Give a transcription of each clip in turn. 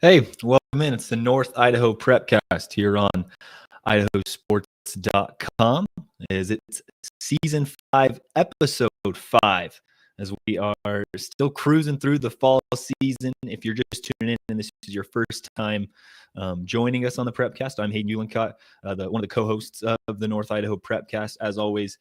Hey, welcome in. It's the North Idaho Prepcast here on IdahoSports.com. It's season 5, episode 5, as we are still cruising through the fall season. If you're just tuning in and this is your first time joining us on the Prepcast, I'm Scaggs Uhlenkott, one of the co-hosts of the North Idaho Prepcast. As always,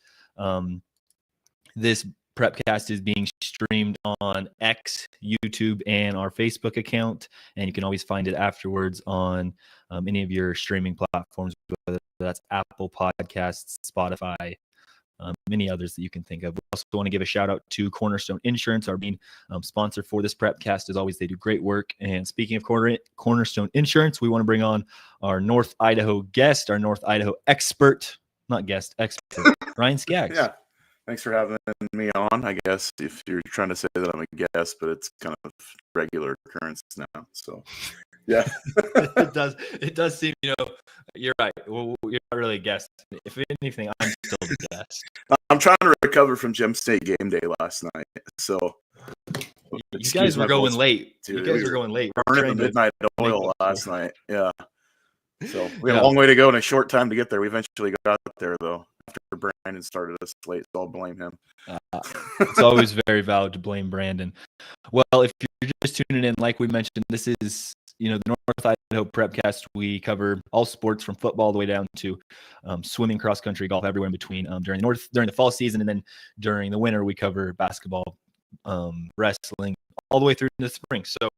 this Prepcast is being streamed on X, YouTube, and our Facebook account, and you can always find it afterwards on any of your streaming platforms, whether that's Apple Podcasts, Spotify, many others that you can think of. We also want to give a shout out to Cornerstone Insurance, our main sponsor for this Prepcast. As always, they do great work. And speaking of Cornerstone Insurance, we want to bring on our North Idaho guest, our North Idaho expert, Ryan Scaggs. Yeah. Thanks for having me on, I guess, if you're trying to say that I'm a guest, but it's kind of regular occurrence now. So, yeah. It does seem, you're right. Well, you're not really a guest. If anything, I'm still the guest. I'm trying to recover from Gem State game day last night. So, you guys were going late. You guys were going late. Burning the midnight oil last night. Yeah. So, we had a long way to go and a short time to get there. We eventually got there, though. After Brandon started us late, so I'll blame him. It's always very valid to blame Brandon. Well, if you're just tuning in, like we mentioned, this is the North Idaho Prepcast. We cover all sports from football all the way down to swimming, cross country, golf, everywhere in between. During the fall season, and then during the winter, we cover basketball, wrestling, all the way through into the spring. So,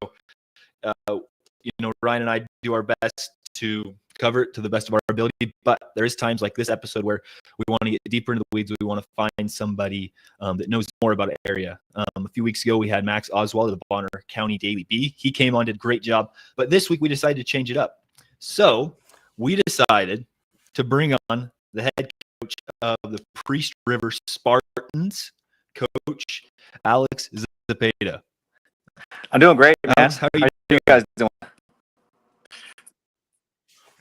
Ryan and I do our best to cover it to the best of our ability, but there is times like this episode where we want to get deeper into the weeds. We want to find somebody that knows more about an area. A few weeks ago, we had Max Oswald of the Bonner County Daily Bee. He came on, did a great job, but this week we decided to change it up. So we decided to bring on the head coach of the Priest River Spartans, Coach Alex Zepeda. I'm doing great, man. Alex, how are you guys doing?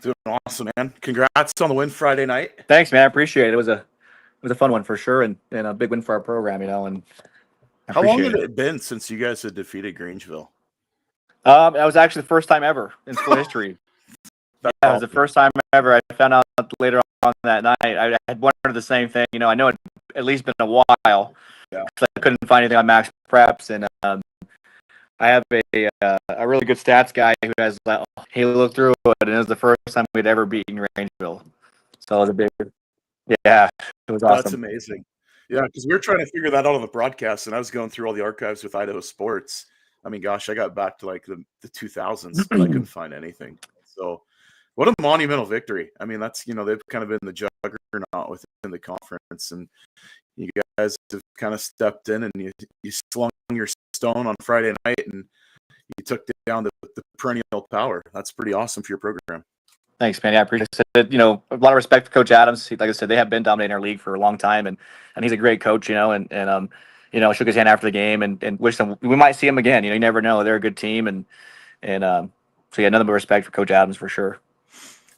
Doing awesome, man. Congrats on the win Friday night. Thanks, man. I appreciate it. It was a fun one for sure, and a big win for our program, And how long had it been since you guys had defeated Grangeville? That was actually the first time ever in school history. It was the first time ever. I found out later on that night. I had wondered the same thing. I know it at least been a while. Yeah. I couldn't find anything on Max Preps, and I have a really good stats guy who has he looked through it, and it was the first time we'd ever beaten Grangeville. So it was it was awesome. That's amazing. Yeah, because we were trying to figure that out on the broadcast, and I was going through all the archives with Idaho Sports. I mean, gosh, I got back to like the 2000s, but I couldn't find anything. So what a monumental victory. I mean, that's, they've kind of been the juggernaut within the conference, and you guys have kind of stepped in and you slung your stone on Friday night and you took down the perennial power. That's pretty awesome for your program. Thanks, man. Yeah, I appreciate it. A lot of respect for Coach Adams. Like I said, they have been dominating our league for a long time, and he's a great coach, and shook his hand after the game and wished him we might see him again. You never know. They're a good team, and so yeah, nothing but respect for Coach Adams for sure.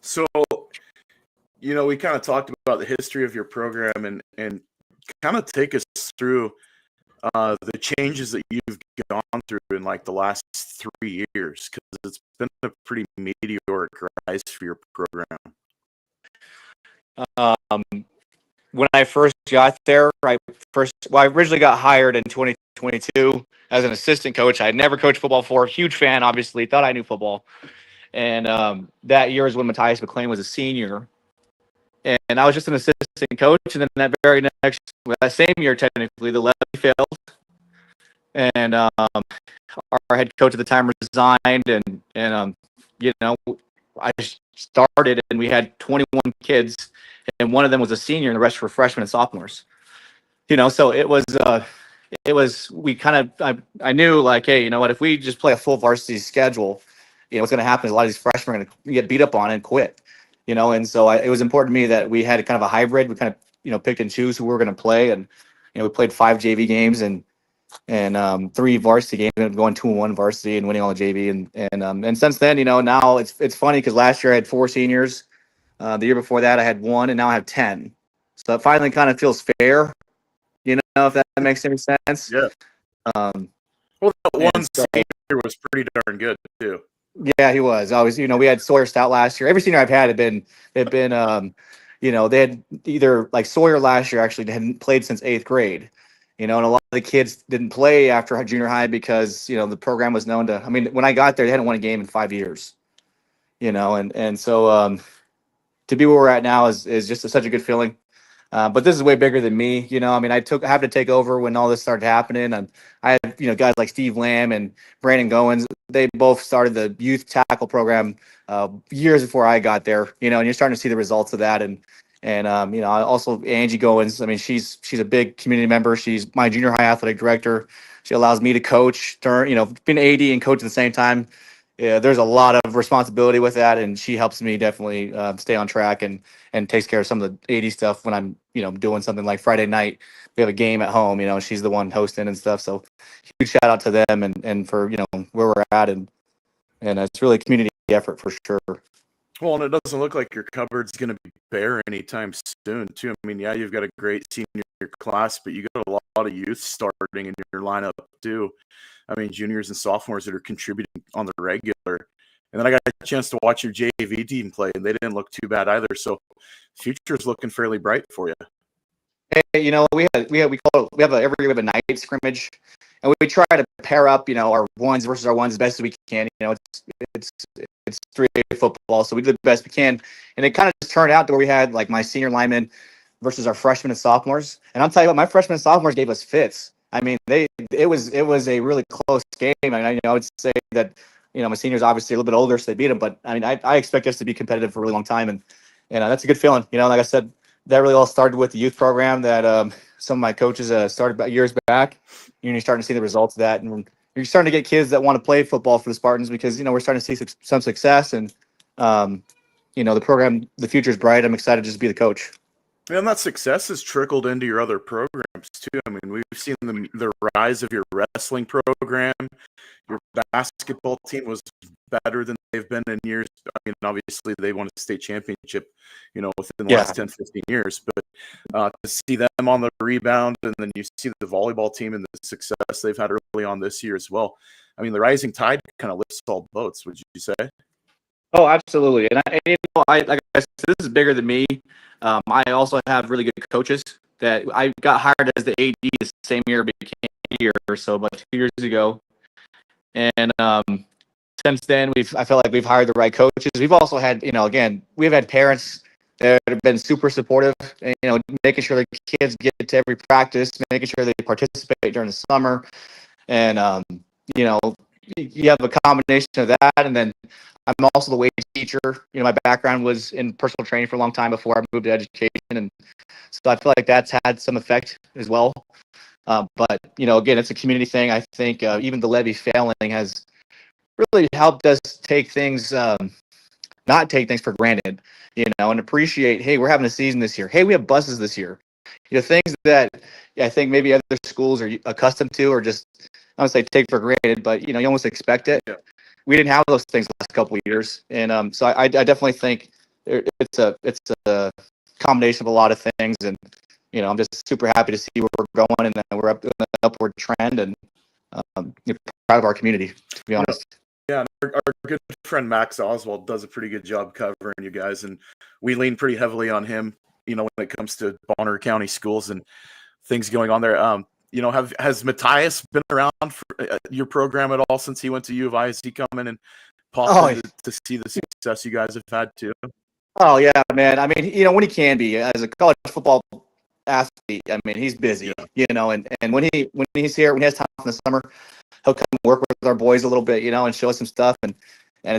So, we kind of talked about the history of your program and kind of take us through the changes that you've gone through in like the last 3 years, because it's been a pretty meteoric rise for your program. When I first got there, I originally got hired in 2022 as an assistant coach. I had never coached football before. Huge fan, obviously. Thought I knew football. And that year is when Matthias McLean was a senior. And I was just an assistant coach. And then that same year, technically, the levy failed. And our head coach at the time resigned. And I started and we had 21 kids. And one of them was a senior and the rest were freshmen and sophomores. So it was I knew like, hey, if we just play a full varsity schedule, what's going to happen is a lot of these freshmen are going to get beat up on and quit. And so it was important to me that we had kind of a hybrid. We kind of, picked and choose who we were going to play. And, we played 5 JV games and 3 varsity games, and going 2-1 varsity and winning all the JV. And since then, now it's funny because last year I had 4 seniors. The year before that I had 1, and now I have 10. So it finally kind of feels fair, if that makes any sense. Yeah. Well, that one senior was pretty darn good too. Yeah, he was. I was, we had Sawyer Stout last year. Every senior I've had they had either like Sawyer last year actually hadn't played since eighth grade, and a lot of the kids didn't play after junior high because, the program was known to, I mean, when I got there, they hadn't won a game in 5 years, and so, to be where we're at now is just such a good feeling. But this is way bigger than me. I mean, I have to take over when all this started happening. And I had, guys like Steve Lamb and Brandon Goins. They both started the youth tackle program years before I got there. And you're starting to see the results of that. And also Angie Goins. I mean, she's a big community member. She's my junior high athletic director. She allows me to coach during, being AD and coach at the same time. Yeah, there's a lot of responsibility with that, and she helps me definitely stay on track and takes care of some of the 80 stuff when I'm, doing something like Friday night. We have a game at home, she's the one hosting and stuff. So huge shout out to them and for, where we're at. And it's really a community effort for sure. Well, and it doesn't look like your cupboard's going to be bare anytime soon, too. I mean, yeah, you've got a great senior class, but you got a lot of youth starting in your lineup, too. I mean, juniors and sophomores that are contributing on the regular. And then I got a chance to watch your JV team play, and they didn't look too bad either. So, future's looking fairly bright for you. Hey, we have a night scrimmage, and we try to pair up, our ones versus our ones as best as we can. It's 3A football, so we do the best we can. And it kind of just turned out to where we had like my senior linemen versus our freshmen and sophomores. And I'll tell you what, my freshmen and sophomores gave us fits. I mean, it was a really close game. I mean, I would say that, my seniors obviously a little bit older, so they beat them. But I mean, I expect us to be competitive for a really long time, and that's a good feeling. Like I said, that really all started with the youth program that some of my coaches started about years back. You're starting to see the results of that, and you're starting to get kids that want to play football for the Spartans because we're starting to see some success, and the program, the future is bright. I'm excited to just be the coach. And that success has trickled into your other programs too. I mean, we've seen the rise of your wrestling program. Your basketball team was better than they've been in years. I mean, obviously they won a state championship, within the last 10, 15 years. But to see them on the rebound, and then you see the volleyball team and the success they've had early on this year as well. I mean, the rising tide kind of lifts all boats, would you say? Oh, absolutely. And I like I said, this is bigger than me. I also have really good coaches that I got hired as the AD the same year, became a year or so, about 2 years ago. And since then, I feel like we've hired the right coaches. We've also had, again, we've had parents that have been super supportive, and, making sure the kids get to every practice, making sure they participate during the summer. And, you have a combination of that. And then I'm also the weight teacher. My background was in personal training for a long time before I moved to education. And so I feel like that's had some effect as well. But, again, it's a community thing. I think even the levy failing has really helped us take things, not take things for granted, and appreciate, hey, we're having a season this year. Hey, we have buses this year. Things that I think maybe other schools are accustomed to, or just, I don't say take for granted, but, you almost expect it. Yeah. We didn't have those things the last couple of years. And so I definitely think it's a combination of a lot of things. And, I'm just super happy to see where we're going, and that we're up in an upward trend, and proud of our community, to be honest. Yeah, our good friend Max Oswald does a pretty good job covering you guys, and we lean pretty heavily on him, when it comes to Bonner County schools and things going on there. Has Matthias been around for your program at all since he went to U of I? Has he come in and popped in to see the success you guys have had too? Oh yeah, man. I mean, when he can be as a college football athlete, I mean, he's busy, and when he's here, when he has time in the summer, he'll come work with our boys a little bit, and show us some stuff. And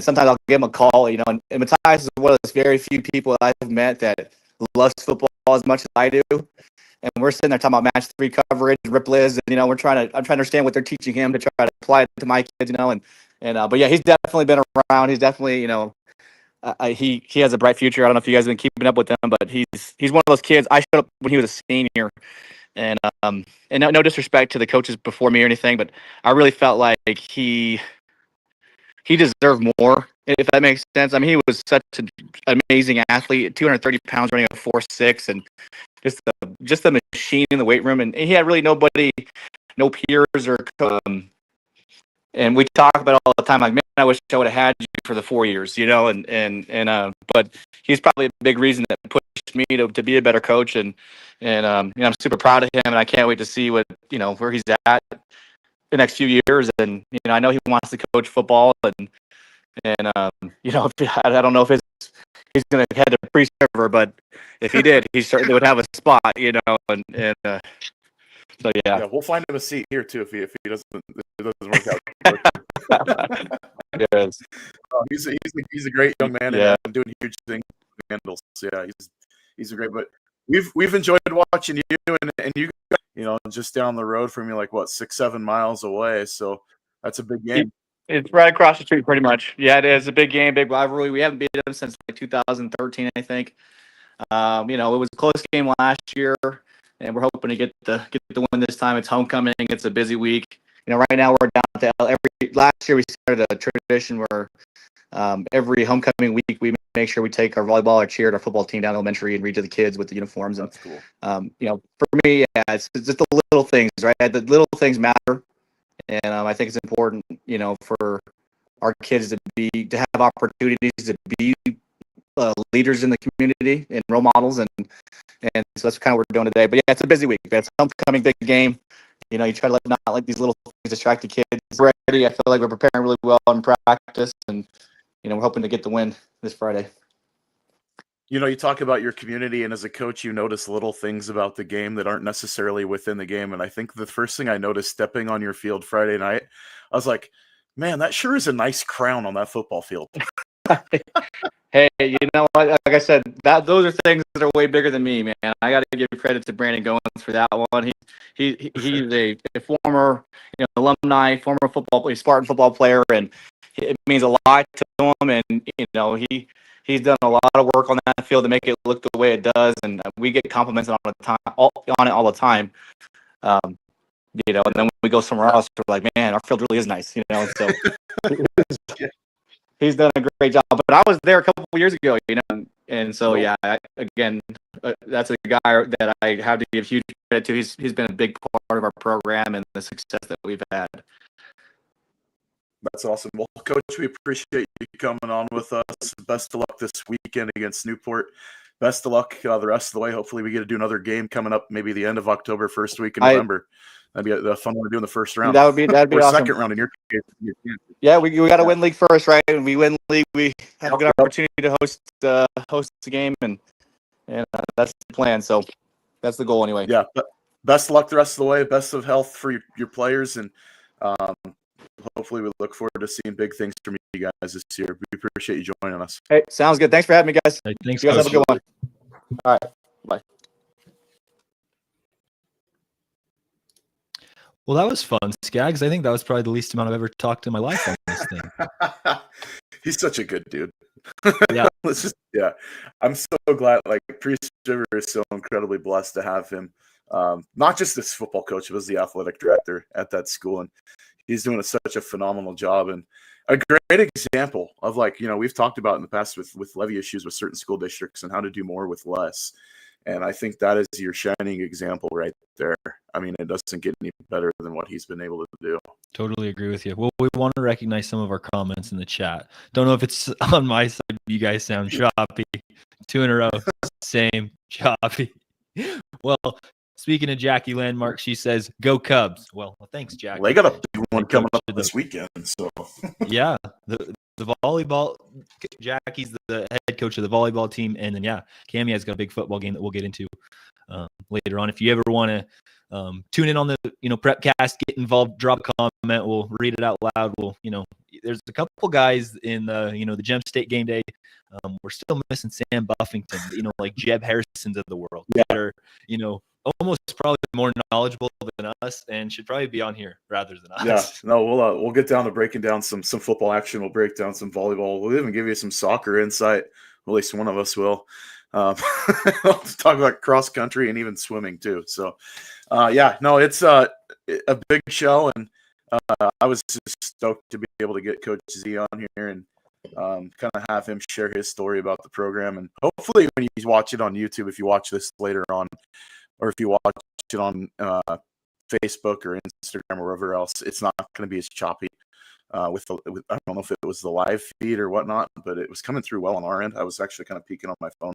sometimes I'll give him a call, and Matthias is one of those very few people that I've met that loves football as much as I do. And we're sitting there talking about match 3 coverage, rip liz, and I'm trying to understand what they're teaching him to try to apply it to my kids, but yeah, he's definitely been around. He's definitely, he has a bright future. I don't know if you guys have been keeping up with him, but he's one of those kids. I showed up when he was a senior, and no disrespect to the coaches before me or anything, but I really felt like he deserved more, if that makes sense. I mean, he was such an amazing athlete, 230 pounds, running a 4.6, and just a machine in the weight room. And he had really nobody, no peers or and we talk about it all the time, like, man, I wish I would have had you for the 4 years, but he's probably a big reason that pushed me to be a better coach. And I'm super proud of him, and I can't wait to see where he's at the next few years. And, I know he wants to coach football, and I don't know if he's going to head to pre-server, but if he did, he certainly would have a spot, so yeah. Yeah, we'll find him a seat here too if he doesn't work out. Yes. He's a great young man, Yeah. and doing huge things with handles. So yeah, he's a great. But we've enjoyed watching you, and you just down the road from you, like what, 6-7 miles away. So that's a big game. It's right across the street, pretty much. Yeah, it is a big game, big rivalry. We haven't beat them since like 2013, I think. It was a close game last year, and we're hoping to get the win this time. It's homecoming. It's a busy week. Right now we're down to last year we started a tradition where every homecoming week we make sure we take our volleyball, our cheer, our football team down elementary and read to the kids with the uniforms. That's cool. For me, yeah, it's just the little things, right? The little things matter, and I think it's important, for our kids to have opportunities to be leaders in the community and role models, and so that's kind of what we're doing today. But yeah, it's a busy week. It's homecoming, big game. You try to not let these little things distract the kids. Ready, I feel like we're preparing really well in practice, and we're hoping to get the win this Friday. You talk about your community, and as a coach, you notice little things about the game that aren't necessarily within the game. And I think the first thing I noticed stepping on your field Friday night, I was like, man, that sure is a nice crown on that football field. Hey, you know what? Like I said, those are things that are way bigger than me, man. I got to give credit to Brandon Goins for that one. He's a former alumni, former Spartan football player, and it means a lot to him. And he's done a lot of work on that field to make it look the way it does, and we get compliments on it all the time. And then when we go somewhere else, we're like, man, our field really is nice, So he's done a great job. But I was there a couple of years ago, and so yeah, that's a guy that I have to give huge credit to. He's been a big part of our program and the success that we've had. That's awesome. Well, Coach, we appreciate you coming on with us. Best of luck this weekend against Newport. Best of luck the rest of the way. Hopefully we get to do another game coming up, maybe the end of October, first week in November. That'd be a fun one to do in the first round. That'd be or awesome. Second round in your case. Yeah, we got to win league first, right? When we win league, we have a good opportunity to host the game, and that's the plan. So that's the goal anyway. Yeah, but best of luck the rest of the way. Best of health for your players, and hopefully we look forward to seeing big things from you guys this year. We appreciate you joining us. Hey, sounds good. Thanks for having me, guys. Hey, thanks, you guys have a good one. All right, bye. Well, that was fun, Scaggs. I think that was probably the least amount I've ever talked in my life on this thing. He's such a good dude. Yeah. I'm so glad. Like, Priest River is so incredibly blessed to have him. Not just this football coach, but as the athletic director at that school, and he's doing such a phenomenal job and a great example of, like, we've talked about in the past with levy issues with certain school districts and how to do more with less. And I think that is your shining example right there. I mean, it doesn't get any better than what he's been able to do. Totally agree with you. Well, we want to recognize some of our comments in the chat. Don't know if it's on my side. You guys sound choppy. 2 in a row. Same. Choppy. Well, speaking of Jackie Landmark, she says, "Go Cubs." Well, thanks, Jackie. Well, they got a big one coming up this weekend. So yeah, the volleyball. Jackie's the head coach of the volleyball team, and then Cammy has got a big football game that we'll get into later on. If you ever want to tune in on the Prepcast, get involved, drop a comment, we'll read it out loud. We'll there's a couple guys in the Gem State game day. We're still missing Sam Buffington, like Jeb Harrisons of the world that are almost probably more knowledgeable than us and should probably be on here rather than us. Yeah, no, we'll get down to breaking down some football action. We'll break down some volleyball. We'll even give you some soccer insight. At least one of us will. I'll talk about cross country and even swimming too. So, it's a big show, and I was just stoked to be able to get Coach Z on here and kind of have him share his story about the program. And hopefully, when you watch it on YouTube, if you watch this later on, or if you watch it on Facebook or Instagram or wherever else, it's not going to be as choppy. I don't know if it was the live feed or whatnot, but it was coming through well on our end. I was actually kind of peeking on my phone.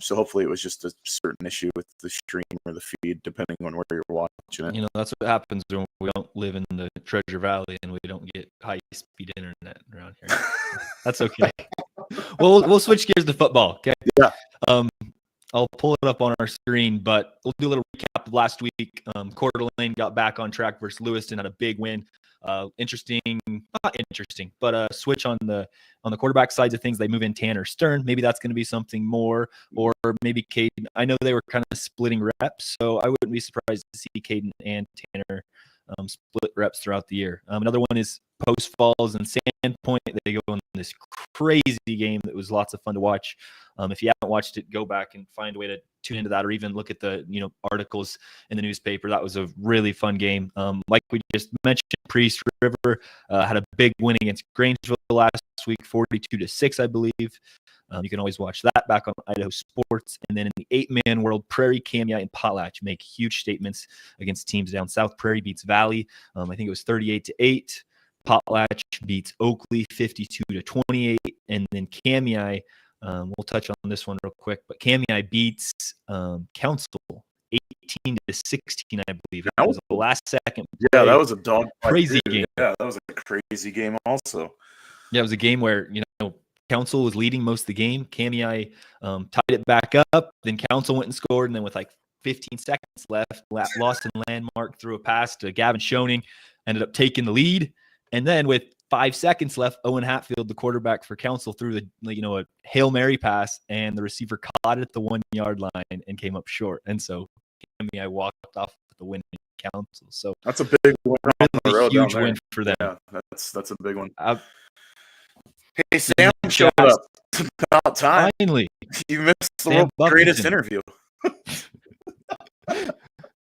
So hopefully it was just a certain issue with the stream or the feed, depending on where you're watching it. You know, that's what happens when we don't live in the Treasure Valley and we don't get high-speed internet around here. That's okay. We'll switch gears to football. Okay. Yeah. I'll pull it up on our screen, but we'll do a little recap of last week. Coeur d'Alene got back on track versus Lewiston, had a big win. Not interesting, but a switch on the quarterback sides of things. They move in Tanner Stern. Maybe that's going to be something more, or maybe Caden. I know they were kind of splitting reps, so I wouldn't be surprised to see Caden and Tanner split reps throughout the year. Another one is Post Falls and Sandpoint. They go on this crazy game that was lots of fun to watch. If you haven't watched it, go back and find a way to tune into that, or even look at the articles in the newspaper. That was a really fun game. Like we just mentioned, Priest River had a big win against Grangeville last week, 42-6, I believe. You can always watch that back on Idaho Sports. And then in the 8-man world, Prairie, Kamei, and Potlatch make huge statements against teams down south. Prairie beats Valley. I think it was 38-8. Potlatch beats Oakley 52-28. And then Kamei, we'll touch on this one real quick, but Kamei beats Council 18-16, I believe. It was the last second. Yeah, that was a dog crazy game. Yeah, that was a crazy game also. Yeah, it was a game where, Council was leading most of the game. Kamei tied it back up. Then Council went and scored. And then with like 15 seconds left, Lawson Landmark threw a pass to Gavin Schoening, ended up taking the lead. And then with 5 seconds left, Owen Hatfield, the quarterback for Council, threw a Hail Mary pass, and the receiver caught it at the 1-yard line and came up short. And so Kamei walked off with the win in Council. So that's a big win. Really huge win for them. Yeah, that's a big one. Hey, Sam showed up. It's about time. Finally. You missed the world's greatest interview.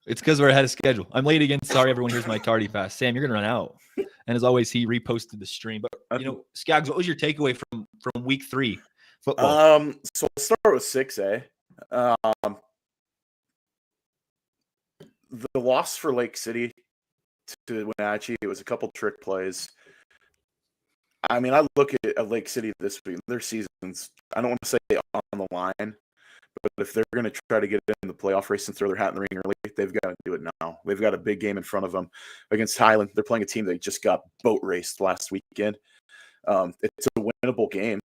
It's because we're ahead of schedule. I'm late again. Sorry, everyone. Here's my tardy pass. Sam, you're going to run out. And as always, he reposted the stream. But, Scaggs, what was your takeaway from week 3 football? So we'll start with 6A. The loss for Lake City to Wenatchee, it was a couple trick plays. I mean, I look at Lake City this week. Their season's, I don't want to say on the line, but if they're going to try to get in the playoff race and throw their hat in the ring early, they've got to do it now. They've got a big game in front of them against Highland. They're playing a team that just got boat raced last weekend. It's a winnable game,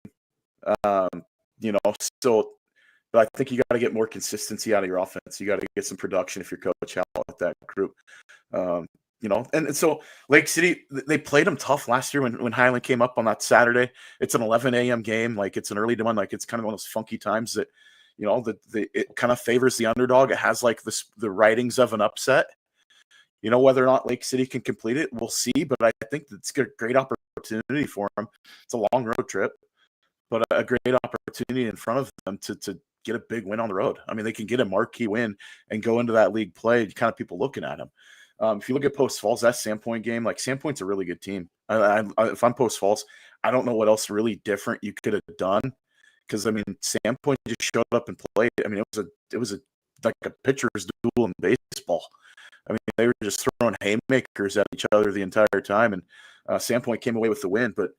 So, but I think you got to get more consistency out of your offense. You got to get some production if you're coach out with that group. And so Lake City, they played them tough last year when Highland came up on that Saturday. It's an 11 a.m. game. Like, it's an early one. Like, it's kind of one of those funky times that, it kind of favors the underdog. It has like the writings of an upset. Whether or not Lake City can complete it, we'll see. But I think it's a great opportunity for them. It's a long road trip, but a great opportunity in front of them to get a big win on the road. I mean, they can get a marquee win and go into that league play. Kind of people looking at them. If you look at Post Falls, that Sandpoint game, like Sandpoint's a really good team. If I'm Post Falls, I don't know what else really different you could have done, because I mean, Sandpoint just showed up and played. I mean, it was like a pitcher's duel in baseball. I mean, they were just throwing haymakers at each other the entire time, and Sandpoint came away with the win. But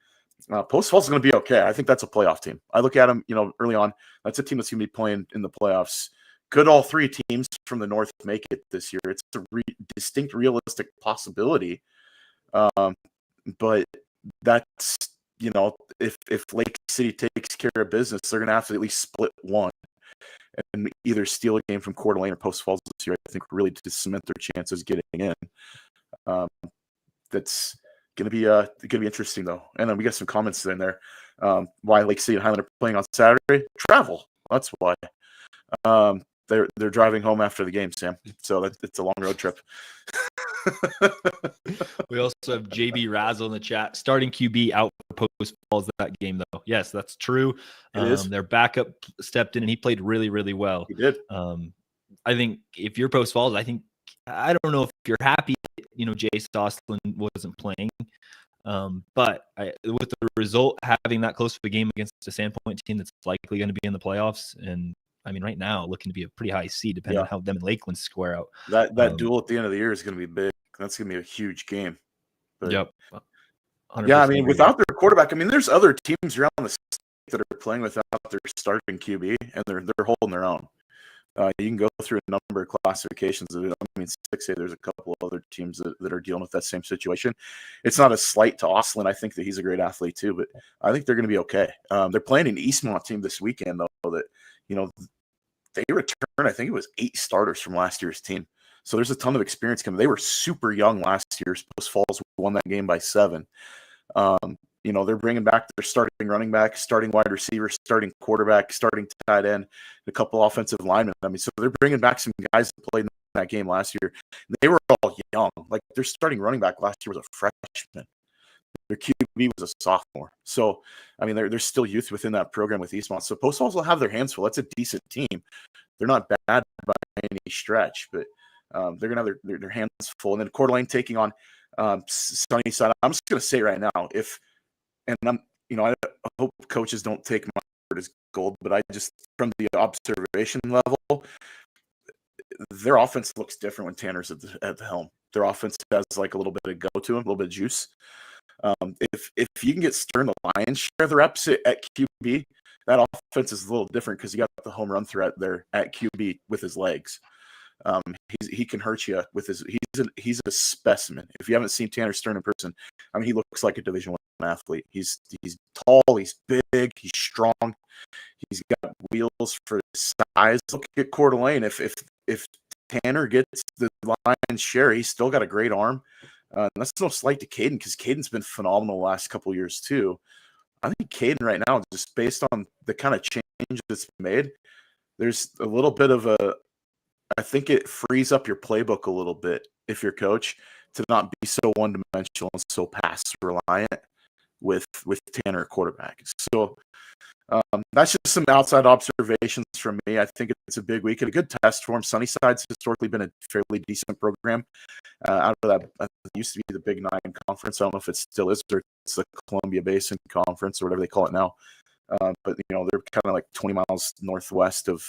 Post Falls is going to be okay. I think that's a playoff team. I look at them, early on. That's a team that's going to be playing in the playoffs. Could all 3 teams from the north make it this year? It's a distinct, realistic possibility. But that's, if Lake City takes care of business, they're going to have to at least split one and either steal a game from Coeur d'Alene or Post Falls this year, I think, really to cement their chances getting in. That's going to be interesting, though. And then we got some comments in there. Why Lake City and Highland are playing on Saturday? Travel. That's why. They're driving home after the game, Sam. So it's a long road trip. We also have JB Razzle in the chat. Starting QB out for Post Falls that game, though. Yes, that's true. Their backup stepped in, and he played really, really well. He did. I think if you're Post Falls, I don't know if you're happy, Jace Oslin wasn't playing. But with the result, having that close of a game against a Sandpoint team that's likely going to be in the playoffs, and I mean, right now, looking to be a pretty high seed, depending on how them and Lakeland square out. That duel at the end of the year is going to be big. That's going to be a huge game. But, yep. Yeah, I 100% mean, agree there. without their quarterback, I mean, there's other teams around the state that are playing without their starting QB, and they're holding their own. You can go through a number of classifications. I mean, 6A, there's a couple of other teams that are dealing with that same situation. It's not a slight to Austin. I think that he's a great athlete too, but I think they're going to be okay. They're playing an Eastmont team this weekend, though, that, they returned, I think it was 8 starters from last year's team. So there's a ton of experience coming. They were super young last year. Post Falls won that game by 7. They're bringing back their starting running back, starting wide receiver, starting quarterback, starting tight end, a couple offensive linemen. I mean, so they're bringing back some guys that played in that game last year. They were all young. Like, their starting running back last year was a freshman. Their QB was a sophomore. So, I mean, there's still youth within that program with Eastmont. So Post Falls will have their hands full. That's a decent team. They're not bad by any stretch, but they're going to have their hands full. And then Coeur d'Alene taking on Sunnyside. I'm just going to say right now, I hope coaches don't take my word as gold, but I just, from the observation level, their offense looks different when Tanner's at the helm. Their offense has like a little bit of go to him, a little bit of juice. If you can get Stern the lion's share of the reps at QB, that offense is a little different because you got the home run threat there at QB with his legs. He can hurt you with his. He's a specimen. If you haven't seen Tanner Stern in person, I mean, he looks like a Division I athlete. He's tall, he's big, he's strong, he's got wheels for his size. Look at Coeur d'Alene. If Tanner gets the lion's share, he's still got a great arm. That's no slight to Caden, because Caden's been phenomenal the last couple of years too. I think Caden right now, just based on the kind of change that's made, there's a little bit of I think it frees up your playbook a little bit if you're coach to not be so one-dimensional and so pass reliant with Tanner quarterback. So that's just some outside observations from me. I think it's a big week and a good test for him. Sunnyside's historically been a fairly decent program. Out of that, it used to be the Big 9 conference. I don't know if it still is, or it's the Columbia Basin Conference or whatever they call it now. But they're kind of like 20 miles northwest of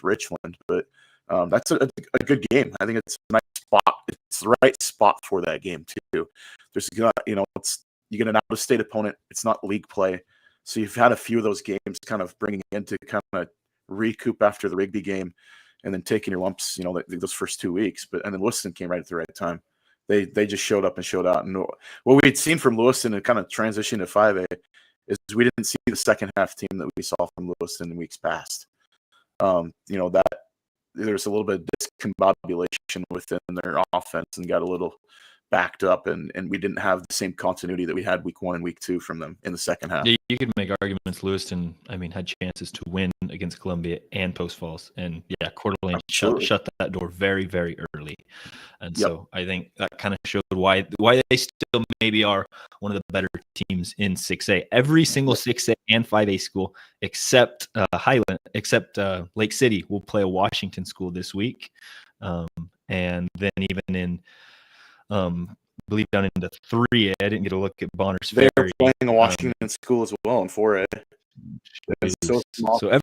Richland. But that's a good game. I think it's a nice spot. It's the right spot for that game too. There's you get an out-of-state opponent. It's not league play, so you've had a few of those games kind of bringing in to kind of recoup after the Rigby game, and then taking your lumps. Those first 2 weeks. And then Lewiston came right at the right time. They just showed up and showed out. And what we had seen from Lewiston and kind of transition to 5A is we didn't see the second half team that we saw from Lewiston in weeks past. That there's a little bit of discombobulation within their offense and got a little backed up, and we didn't have the same continuity that we had week 1 and week 2 from them in the second half. Yeah, you could make arguments. Lewiston, had chances to win against Columbia and Post Falls, and Coeur d'Alene shut that door very, very early. And so I think that kind of showed why they still maybe are one of the better teams in 6A. Every single 6A and 5A school except Lake City will play a Washington school this week, and then even in I believe down into 3A, I didn't get a look at Bonners Ferry. They're playing a Washington school as well in 4A. So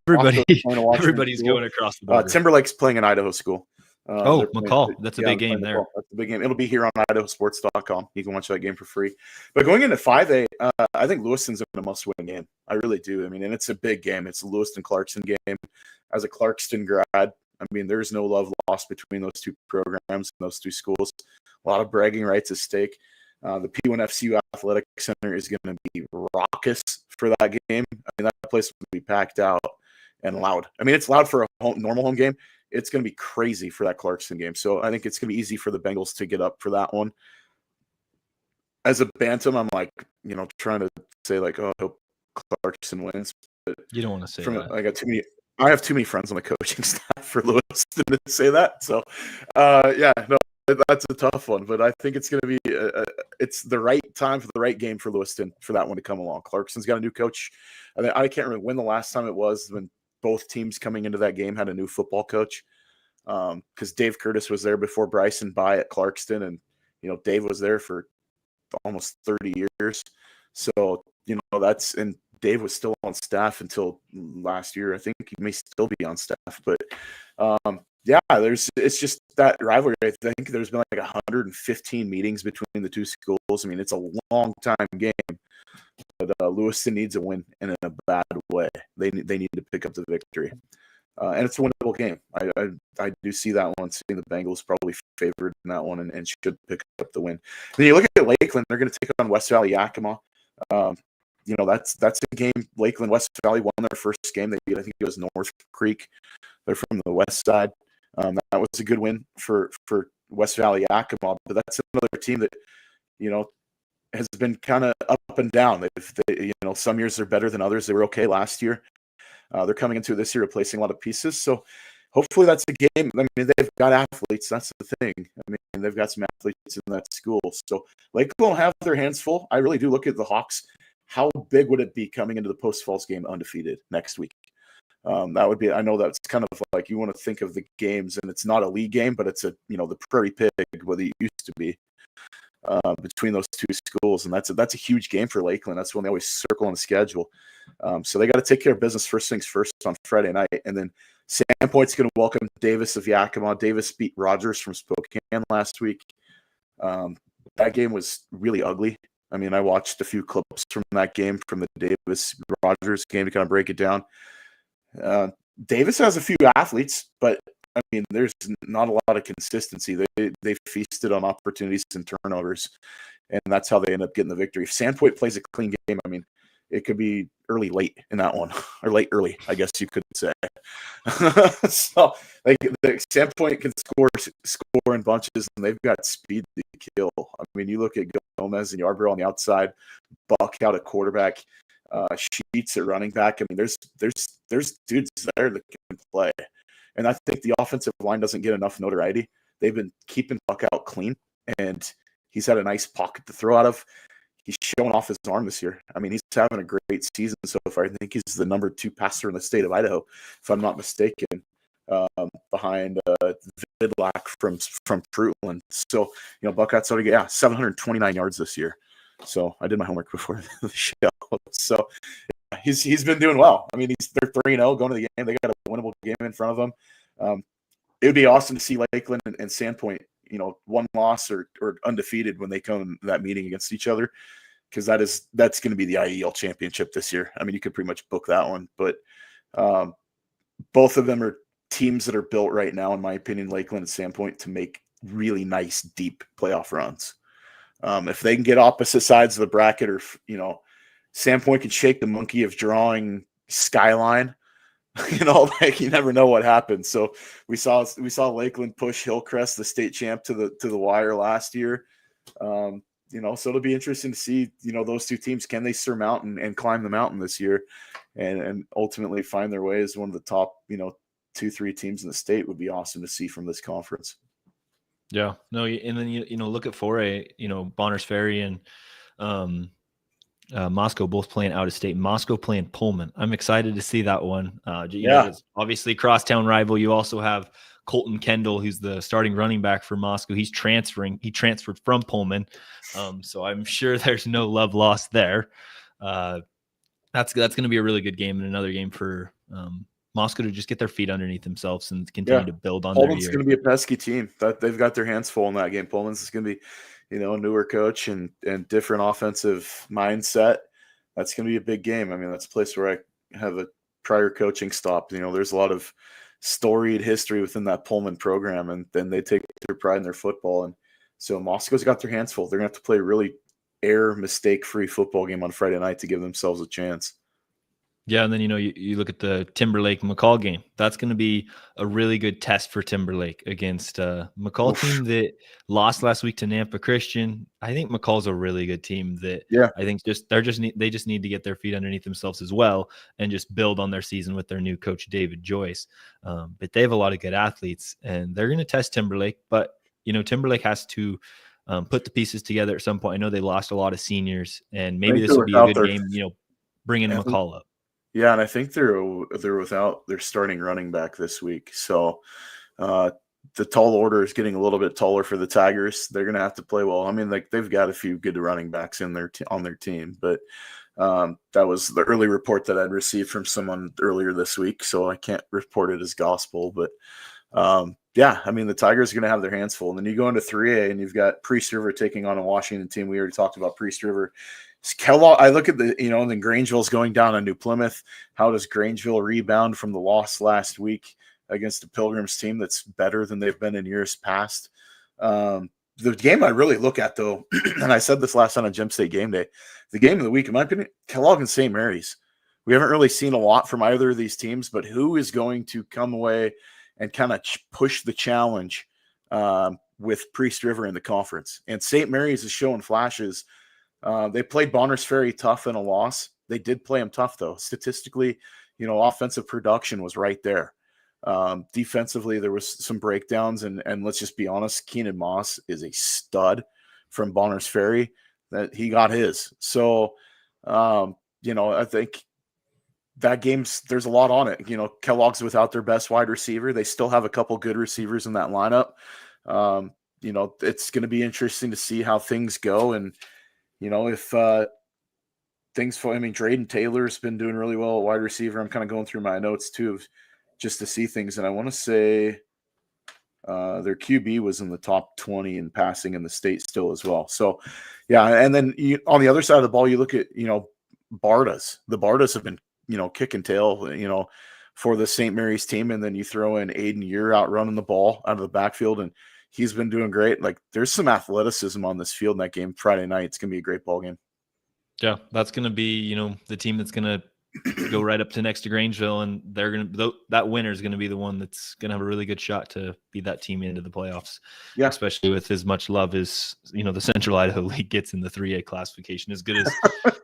everybody's going across the border. Timberlake's playing an Idaho school. McCall. That's a big game there. That's a big game. It'll be here on IdahoSports.com. You can watch that game for free. But going into 5A, I think Lewiston's a must-win game. I really do. And it's a big game. It's a Lewiston-Clarkston game. As a Clarkston grad, there's no love lost between those two programs and those two schools. A lot of bragging rights at stake. The P1FCU Athletic Center is going to be raucous for that game. That place will be packed out and loud. It's loud for a normal home game. It's going to be crazy for that Clarkston game. So I think it's going to be easy for the Bengals to get up for that one. As a Bantam, I'm trying to say I hope Clarkston wins. But you don't want to say that. I have too many friends on the coaching staff for Lewiston to say that. So, that's a tough one. But I think it's going to be it's the right time for the right game for Lewiston for that one to come along. Clarkston's got a new coach. I can't remember when the last time it was when both teams coming into that game had a new football coach, because Dave Curtis was there before Bryson By at Clarkston, and Dave was there for almost 30 years. So that's, and Dave was still on staff until last year. I think he may still be on staff, but yeah, it's just that rivalry. I think there's been like 115 meetings between the two schools. I mean, it's a long time game, but Lewiston needs a win, and in a bad way. They need to pick up the victory, and it's a winnable game. I do see that one. Seeing the Bengals probably favored in that one, and should pick up the win. Then you look at Lakeland; they're going to take on West Valley Yakima. That's a game. Lakeland West Valley won their first game. They beat, I think it was North Creek. They're from the west side. That was a good win for West Valley Yakima, but that's another team that has been kind of up and down. Some years they're better than others. They were okay last year. They're coming into this year replacing a lot of pieces. So hopefully that's a game. I mean, they've got athletes. That's the thing. I mean, they've got some athletes in that school. So Lakeland will have their hands full. I really do look at the Hawks. How big would it be coming into the Post Falls game undefeated next week? That would be, I know that's kind of like you want to think of the games, and it's not a league game, but it's the Prairie Pig, what it used to be, between those two schools. And that's a huge game for Lakeland. That's when they always circle on the schedule. So they got to take care of business first things first on Friday night. And then Sandpoint's going to welcome Davis of Yakima. Davis beat Rogers from Spokane last week. That game was really ugly. I mean, I watched a few clips from that game, from the Davis-Rogers game, to kind of break it down. Davis has a few athletes, but, I mean, there's not a lot of consistency. They feasted on opportunities and turnovers, and that's how they end up getting the victory. If Sandpoint plays a clean game, I mean, it could be early-late in that one, or late-early, I guess you could say. So, like, the Sandpoint can score in bunches, and they've got speed to kill. I mean, you look at Gomez and Yarborough on the outside, Buck out at quarterback, Sheets at running back. I mean, there's dudes there that can play, and I think the offensive line doesn't get enough notoriety. They've been keeping Buck out clean, and he's had a nice pocket to throw out of. He's showing off his arm this year. I mean, he's having a great season so far. I think he's the number 2 passer in the state of Idaho, if I'm not mistaken, behind Vidlac from Fruitland. So, Buck got 729 yards this year. So I did my homework before the show. So he's been doing well. I mean, they're 3-0 going to the game. They got a winnable game in front of them. It would be awesome to see Lakeland and Sandpoint, one loss or undefeated when they come to that meeting against each other, because that's going to be the IEL championship this year. I mean, you could pretty much book that one, but both of them are teams that are built right now, in my opinion, Lakeland and Sandpoint, to make really nice, deep playoff runs. If they can get opposite sides of the bracket, or Sandpoint can shake the monkey of drawing Skyline, you never know what happens. So we saw Lakeland push Hillcrest, the state champ, to the wire last year. So it'll be interesting to see, those two teams, can they surmount and climb the mountain this year, and ultimately find their way as one of the top, 2-3 teams in the state. Would be awesome to see from this conference. Yeah, no, and then look at 4A, Bonners Ferry and Moscow both playing out of state. Moscow playing Pullman. I'm excited to see that one. It's obviously crosstown rival. You also have Colton Kendall, who's the starting running back for Moscow. He's transferring. He transferred from Pullman, so I'm sure there's no love lost there. That's going to be a really good game, and another game for Moscow to just get their feet underneath themselves and continue to build on Pullman's their year. Going to be a pesky team. That they've got their hands full in that game. Pullman's is going to be, a newer coach and different offensive mindset. That's going to be a big game. I mean, that's a place where I have a prior coaching stop. There's a lot of storied history within that Pullman program, and then they take their pride in their football. And so Moscow's got their hands full. They're going to have to play a really mistake-free football game on Friday night to give themselves a chance. Yeah, and then you look at the Timberlake McCall game. That's going to be a really good test for Timberlake against McCall team that lost last week to Nampa Christian. I think McCall's a really good team that I think they just need to get their feet underneath themselves as well and just build on their season with their new coach David Joyce. But they have a lot of good athletes, and they're going to test Timberlake. But Timberlake has to put the pieces together at some point. I know they lost a lot of seniors, and maybe this will be a good game. Bringing McCall up. Yeah, and I think they're without their starting running back this week. So the tall order is getting a little bit taller for the Tigers. They're going to have to play well. I mean, they've got a few good running backs in on their team, but That was the early report that I'd received from someone earlier this week, so I can't report it as gospel. But yeah, I mean, the Tigers are going to have their hands full. And then you go into 3A and you've got Priest River taking on a Washington team. We already talked about Priest River. Kellogg, I look at the, and then Grangeville's going down on New Plymouth. How does Grangeville rebound from the loss last week against the Pilgrims team that's better than they've been in years past? The game I really look at, though, and I said this last time on Gem State Game Day, the game of the week, in my opinion, Kellogg and St. Mary's. We haven't really seen a lot from either of these teams, but who is going to come away and kind of push the challenge with Priest River in the conference? And St. Mary's is showing flashes. They played Bonners Ferry tough in a loss. They did play them tough, though. Statistically, offensive production was right there. Defensively, there was some breakdowns, and let's just be honest, Keenan Moss is a stud from Bonners Ferry. That he got his. So, I think that there's a lot on it. Kellogg's without their best wide receiver. They still have a couple good receivers in that lineup. It's going to be interesting to see how things go. And, if Drayden Taylor's been doing really well at wide receiver. I'm kind of going through my notes too, just to see things. And I want to say their QB was in the top 20 in passing in the state still as well. So, yeah. And then on the other side of the ball, you look at, Bardas. The Bardas have been, kicking tail, for the St. Mary's team. And then you throw in Aiden Year out running the ball out of the backfield, and he's been doing great. Like, there's some athleticism on this field in that game Friday night. It's going to be a great ball game. Yeah, that's going to be, the team that's going to go right up to next to Grangeville, and they're going to, that winner is going to be the one that's going to have a really good shot to be that team into the playoffs. Yeah, especially with as much love as the Central Idaho League gets in the 3A classification. As good as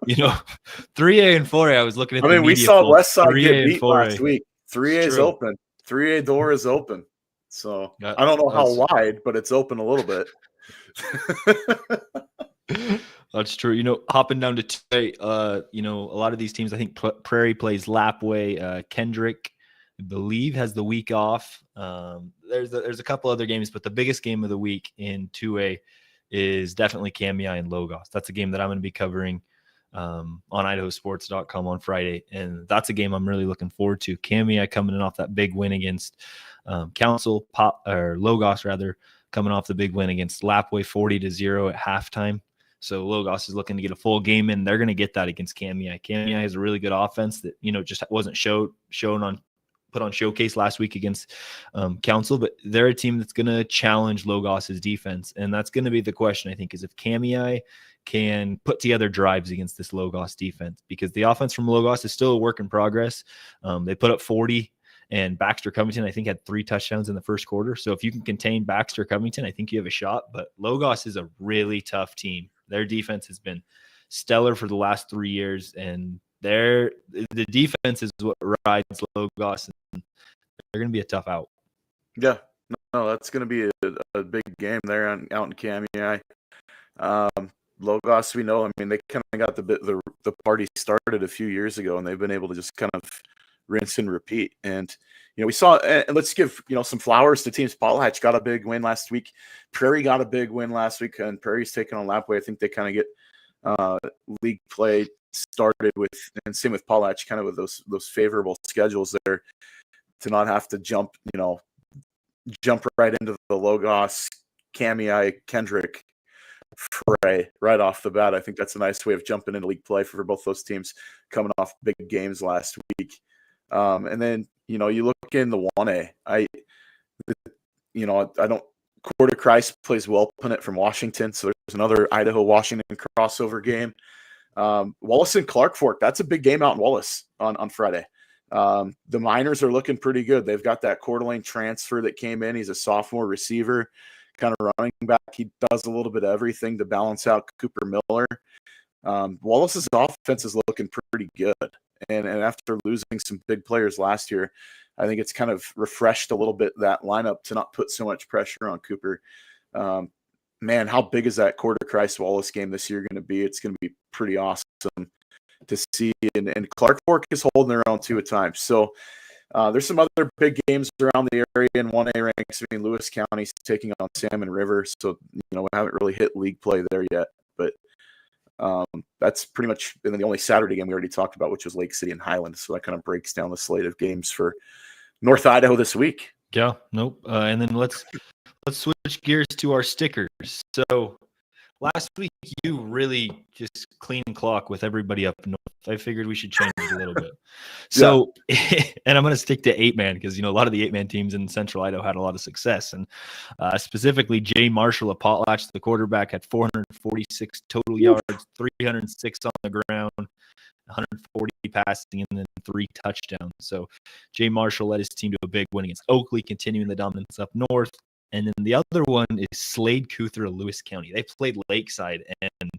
3A and 4A. I was looking at. We saw Westside get beat last week. 3A is open. 3A door is open. So I don't know how wide, but it's open a little bit. That's true. Hopping down to 2A, a lot of these teams, I think Prairie plays Lapway. Kendrick, I believe, has the week off. There's a couple other games, but the biggest game of the week in 2A is definitely Kamiah and Logos. That's a game that I'm going to be covering on IdahoSports.com on Friday, and that's a game I'm really looking forward to. Kamiah coming in off that big win against Logos rather, coming off the big win against Lapway 40-0 at halftime. So Logos is looking to get a full game in. They're going to get that against Kamiah. Kamiah has a really good offense that, just wasn't put on showcase last week against Council, but they're a team that's going to challenge Logos's defense. And that's going to be the question, I think, is if Kamiah can put together drives against this Logos defense, because the offense from Logos is still a work in progress. They put up 40, and Baxter Covington, I think, had 3 touchdowns in the first quarter. So if you can contain Baxter Covington, I think you have a shot. But Logos is a really tough team. Their defense has been stellar for the last 3 years, and the defense is what rides Logos, and they're going to be a tough out. Yeah, no, that's going to be a big game there out in Kamiah. Logos, we know, they kind of got the party started a few years ago, and they've been able to just kind of rinse and repeat. And we saw, and let's give some flowers to teams. Potlatch got a big win last week. Prairie got a big win last week, and Prairie's taking on Lapway. I think they kind of get league play started with, and same with Potlatch, kind of with those favorable schedules there, to not have to jump right into the Logos, Kamiah, Kendrick fray right off the bat. I think that's a nice way of jumping into league play for both those teams coming off big games last week. And then, you look in the 1A, I don't, Quarter Christ plays Welpinit from Washington. So there's another Idaho-Washington crossover game. Wallace and Clark Fork, that's a big game out in Wallace on Friday. The Miners are looking pretty good. They've got that Coeur d'Alene transfer that came in. He's a sophomore receiver, kind of running back. He does a little bit of everything to balance out Cooper Miller. Wallace's offense is looking pretty good. And after losing some big players last year, I think it's kind of refreshed a little bit that lineup to not put so much pressure on Cooper. Man, how big is that Quarter Christ Wallace game this year going to be? It's going to be pretty awesome to see. And Clark Fork is holding their own too at times. So there's some other big games around the area in 1A ranks. Lewis County's taking on Salmon River. So, we haven't really hit league play there yet. But That's pretty much and then the only Saturday game we already talked about, which was Lake City and Highland. So that kind of breaks down the slate of games for North Idaho this week. Yeah, nope. And then let's switch gears to our stickers. So last week you really just clean clock with everybody up north. I figured we should change it a little bit. So, and I'm going to stick to 8-man because, a lot of the 8-man teams in Central Idaho had a lot of success. And specifically, Jay Marshall of Potlatch, the quarterback, had 446 total yards, 306 on the ground, 140 passing, and then 3 touchdowns. So Jay Marshall led his team to a big win against Oakley, continuing the dominance up north. And then the other one is Slade Cuther of Lewis County. They played Lakeside, and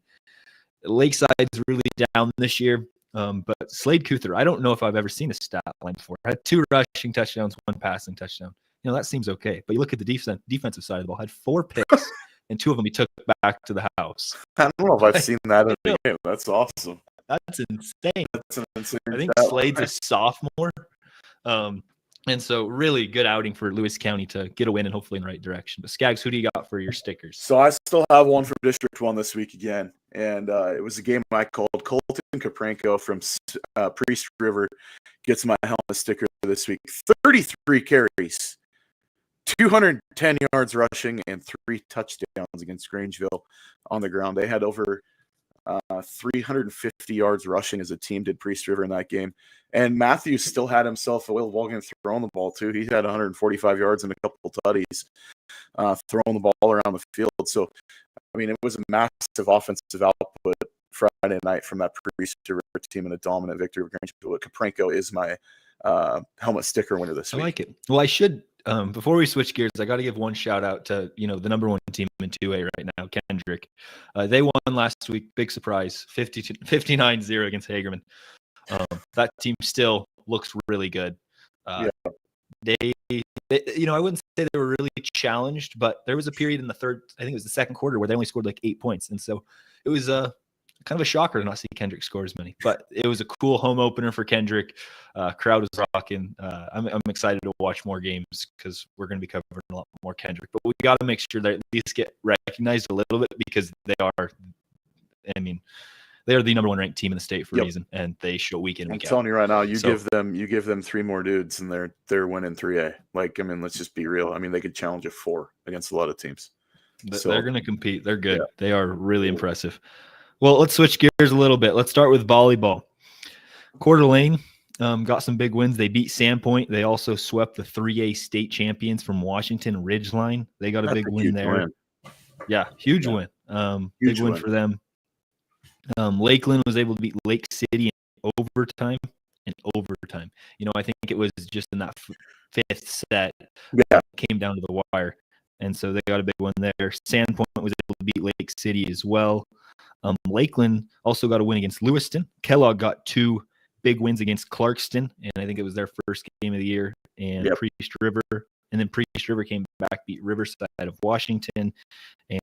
Lakeside's really down this year. But Slade Cuther, I don't know if I've ever seen a stat line before. I had 2 rushing touchdowns, 1 passing touchdown. That seems okay. But you look at the defensive side of the ball, had 4 picks, and 2 of them he took back to the house. I don't know if I've seen that in the game. That's awesome. That's insane. That's an insane I think stat Slade's line. a sophomore. And so really good outing for Lewis County to get a win and hopefully in the right direction. But Scaggs, who do you got for your stickers? So I still have one from District 1 this week again. And it was a game I called. Colton Kaprenko from Priest River gets my helmet sticker this week. 33 carries, 210 yards rushing, and 3 touchdowns against Grangeville on the ground. They had over 350 yards rushing as a team, did Priest River in that game. And Matthews still had himself a little ball game throwing the ball too. He had 145 yards and a couple tutties throwing the ball around the field. So, I mean, it was a massive offensive output Friday night from that Priest River team in a dominant victory over Grangeville. Kaprenko is my helmet sticker winner this week. I like it. Well, I should, before we switch gears, I got to give one shout out to, the number 1 team in 2A right now, Kendrick. They won last week. Big surprise, 59-0 against Hagerman. That team still looks really good. They, I wouldn't say they were really challenged, but there was a period in the the second quarter where they only scored like 8 points. And so it was kind of a shocker to not see Kendrick score as many, but it was a cool home opener for Kendrick. Crowd was rocking. I'm excited to watch more games because we're going to be covering a lot more Kendrick, but we got to make sure that at least get recognized a little bit because they are the number 1 ranked team in the state for a reason, and they show week in, week out. I'm telling you right now, you give them 3 more dudes, and they're winning 3A. Let's just be real. They could challenge a 4 against a lot of teams. They're going to compete. They're good. Yeah. They are really impressive. Well, let's switch gears a little bit. Let's start with volleyball. Coeur d'Alene got some big wins. They beat Sandpoint. They also swept the 3A state champions from Washington Ridgeline. They got a big win there. Win. Yeah, huge win. Big win for them. Lakeland was able to beat Lake City in overtime. I think it was just in that 5th set. Yeah, came down to the wire, and so they got a big one there. Sandpoint was able to beat Lake City as well. Lakeland also got a win against Lewiston. Kellogg got 2 big wins against Clarkston, and I think it was their first game of the year. And Priest River, and then Priest River came back, beat Riverside of Washington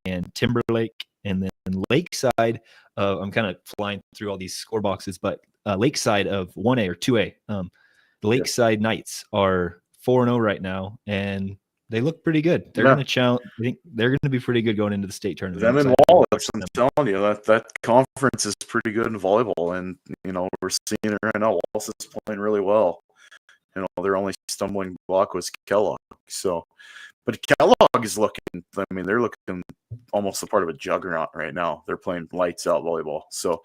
and Timberlake. And then Lakeside, I'm kind of flying through all these score boxes, but Lakeside of 1A or 2A. The Lakeside Knights are 4-0 right now, and they look pretty good. They're going to challenge. I think they're going to be pretty good going into the state tournament. Them and Wallace, I'm telling you, that conference is pretty good in volleyball, and we're seeing it right now. Wallace is playing really well. Their only stumbling block was Kellogg. So, but Kellogg is looking. They're looking almost a part of a juggernaut right now. They're playing lights out volleyball. So,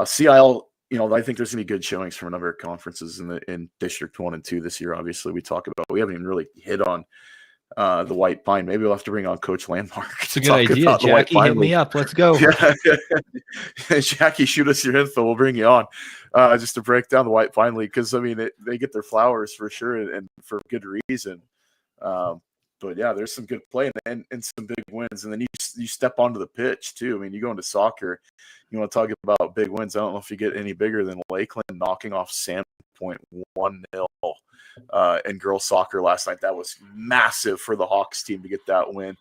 CIL. I think there's going to be good showings from a number of conferences in District 1 and 2 this year. Obviously, we haven't even really hit on the White Pine. Maybe we'll have to bring on Coach Landmark. It's a good idea. Jackie, hit me up. Let's go. Yeah. Jackie, shoot us your info. We'll bring you on just to break down the White Pine League because, they get their flowers for sure and for good reason. But, yeah, there's some good play and some big wins. And then you step onto the pitch, too. You go into soccer, you want to talk about big wins. I don't know if you get any bigger than Lakeland knocking off Sandpoint 1-0 in girls soccer last night. That was massive for the Hawks team to get that win.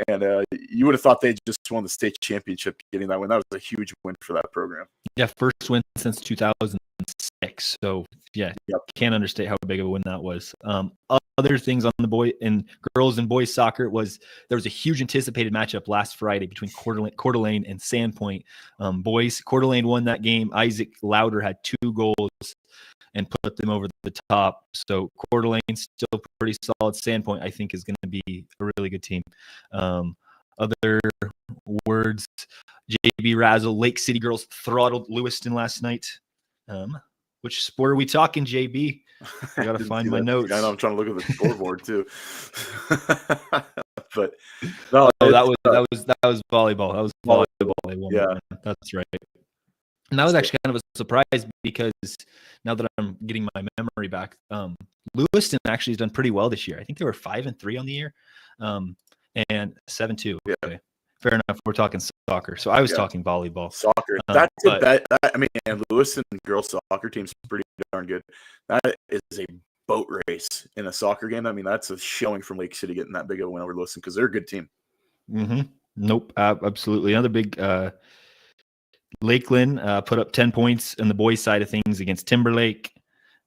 And you would have thought they just won the state championship getting that win. That was a huge win for that program. Yeah, first win since 2006. 6. So yeah, Yep. can't understate how big of a win that was. Other things on the girls and boys soccer was there was a huge anticipated matchup last Friday between Coeur d'Alene and Sandpoint. Boys, Coeur d'Alene won that game. Isaac Lauder had 2 goals and put them over the top. So Coeur d'Alene's still pretty solid. Sandpoint, I think, is going to be a really good team. Other words, JB Razzle, Lake City girls throttled Lewiston last night. Which sport are we talking, JB? I got to find my notes. I know, I'm trying to look at the scoreboard too. But no, that was volleyball. That was volleyball. They won. Yeah, that's right. And that was actually kind of a surprise because now that I'm getting my memory back, Lewiston actually has done pretty well this year. I think they were 5-3 on the year, and 7-2. Yeah. Okay. Fair enough. We're talking soccer. So I was talking volleyball. Soccer. And Lewiston girls soccer team's pretty darn good. That is a boat race in a soccer game. I mean, that's a showing from Lake City getting that big of a win over Lewiston because they're a good team. Mm-hmm. Nope. Absolutely. Another big Lakeland put up 10 points in the boys' side of things against Timberlake.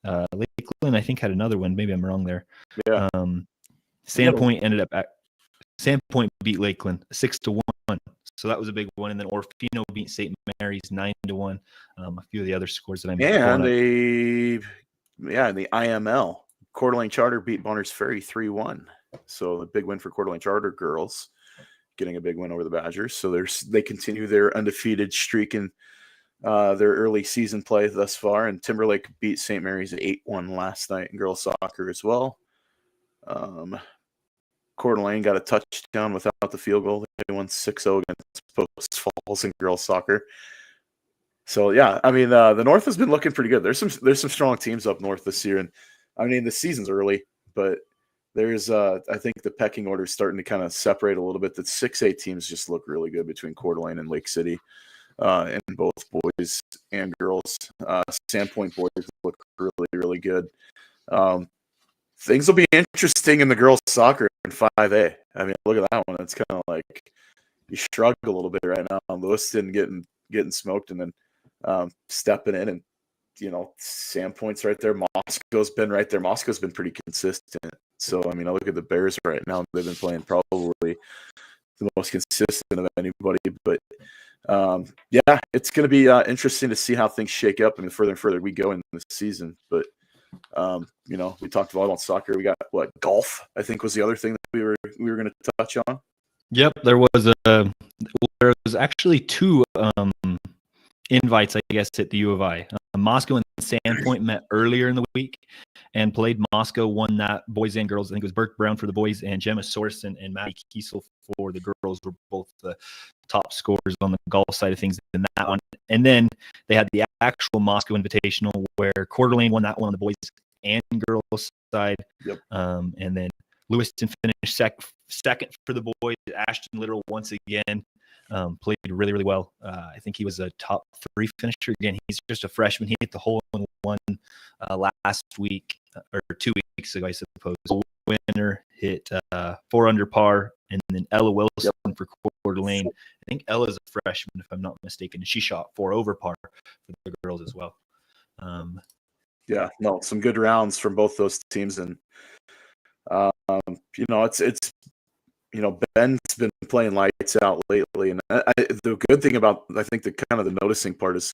Lakeland, I think, had another one. Maybe I'm wrong there. Yeah. Sandpoint ended up Sandpoint beat Lakeland 6-1. So that was a big one. And then Orfino beat St. Mary's 9-1. A few of the other scores that I'm and in the IML, Coeur d'Alene Charter beat Bonners Ferry 3-1. So a big win for Coeur d'Alene Charter girls, getting a big win over the Badgers. So they continue their undefeated streak in their early season play thus far. And Timberlake beat St. Mary's 8-1 last night in girls soccer as well. Coeur d'Alene got a touchdown without the field goal. They won 6-0 against Post Falls in girls soccer. So yeah, I mean the North has been looking pretty good. There's some strong teams up north this year, and I mean the season's early, but there's I think the pecking order is starting to kind of separate a little bit. The 6A teams just look really good between Coeur d'Alene and Lake City, and both boys and girls. Sandpoint boys look really, really good. Things will be interesting in the girls soccer in 5A. I mean, look at that one. It's kind of like you shrug a little bit right now. Lewiston getting smoked, and then stepping in, and Sandpoint's right there. Moscow's been right there. Moscow's been pretty consistent. So I mean, I look at the Bears right now. They've been playing probably the most consistent of anybody. But yeah, it's going to be interesting to see how things shake up. I mean, further and further we go in this season, but. We talked volleyball and soccer. We got golf, I think, was the other thing that we were going to touch on. Yep, there was actually 2 invites, I guess, at the U of I. Moscow and Sandpoint met earlier in the week and played. Moscow won that boys and girls. I think it was Burke Brown for the boys and Gemma Sorensen and Maddie Kiesel for the girls were both the top scorers on the golf side of things in that one. And then they had the actual Moscow Invitational where Coeur d'Alene won that one on the boys and girls side. Yep. And then Lewiston finished second for the boys. Ashton Little once again played really, really well. I think he was a top 3 finisher. Again, he's just a freshman. He hit the hole in one last week or 2 weeks ago, I suppose. Winner hit 4 under par, and then Ella Wilson for Coeur d'Alene. I think Ella's a freshman, if I'm not mistaken. She shot 4 over par for the girls as well. Some good rounds from both those teams, and it's Ben's been playing lights out lately, and the good thing about I think the noticing part is